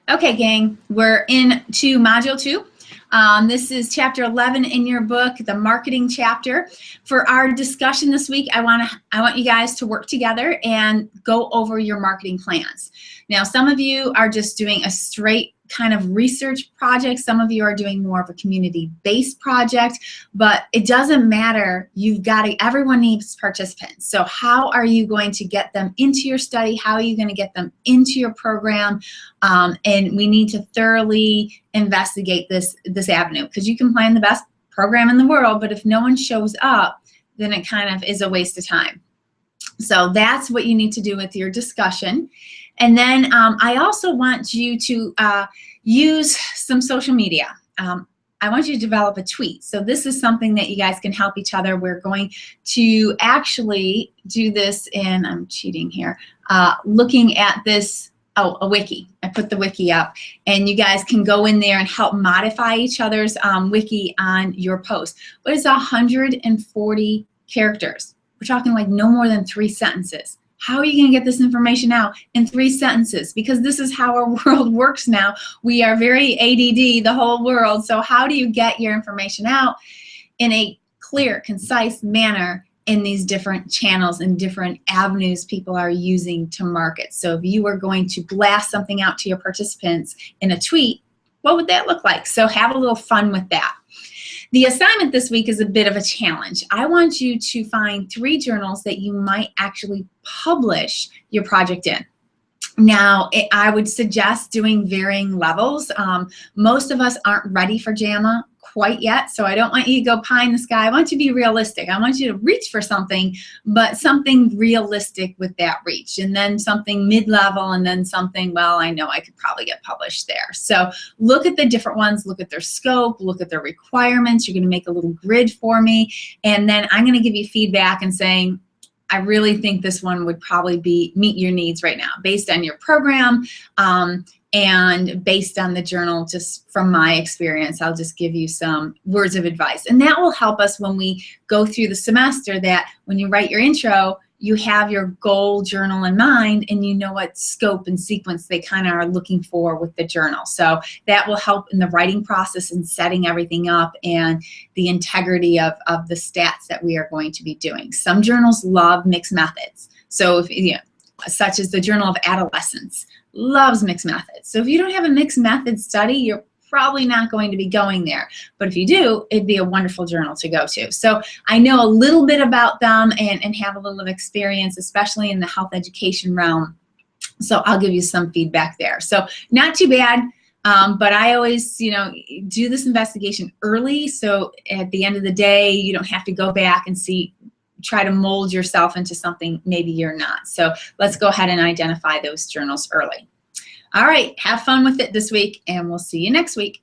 Okay, gang, we're into Module 2. This is Chapter 11 in your book, the marketing chapter. For our discussion this week, I want you guys to work together and go over your marketing plans. Now, some of you are just doing a straight kind of research project. Some of you are doing more of a community-based project, but it doesn't matter. Everyone needs participants. So how are you going to get them into your study? How are you going to get them into your program? And we need to thoroughly investigate this avenue, because you can plan the best program in the world, but if no one shows up, then it kind of is a waste of time. So that's what you need to do with your discussion. And then I also want you to use some social media. I want you to develop a tweet. So this is something that you guys can help each other. We're going to actually do this in, I'm cheating here, looking at this, a wiki. I put the wiki up, and you guys can go in there and help modify each other's wiki on your post. But it's 140 characters. We're talking like no more than 3 sentences. How are you going to get this information out in 3 sentences? Because this is how our world works now. We are very ADD, the whole world. So how do you get your information out in a clear, concise manner in these different channels and different avenues people are using to market? So if you were going to blast something out to your participants in a tweet, what would that look like? So have a little fun with that. The assignment this week is a bit of a challenge. I want you to find 3 journals that you might actually publish your project in. Now, I would suggest doing varying levels. Most of us aren't ready for JAMA quite yet, so I don't want you to go pie in the sky. I want you to be realistic. I want you to reach for something, but something realistic with that reach, and then something mid-level, and then something, well, I know I could probably get published there. So look at the different ones, look at their scope, look at their requirements. You're going to make a little grid for me, and then I'm going to give you feedback and saying, I really think this one would probably meet your needs right now based on your program and based on the journal. Just from my experience, I'll just give you some words of advice. And that will help us when we go through the semester, that when you write your intro, you have your goal journal in mind and you know what scope and sequence they kind of are looking for with the journal. So that will help in the writing process and setting everything up and the integrity of the stats that we are going to be doing. Some journals love mixed methods. So if, such as the Journal of Adolescence loves mixed methods. So if you don't have a mixed method study, you're probably not going to be going there. But if you do, it'd be a wonderful journal to go to. So I know a little bit about them and have a little experience, especially in the health education realm. So I'll give you some feedback there. So not too bad, but I always, do this investigation early. So at the end of the day, you don't have to go back and try to mold yourself into something maybe you're not. So let's go ahead and identify those journals early. All right, have fun with it this week, and we'll see you next week.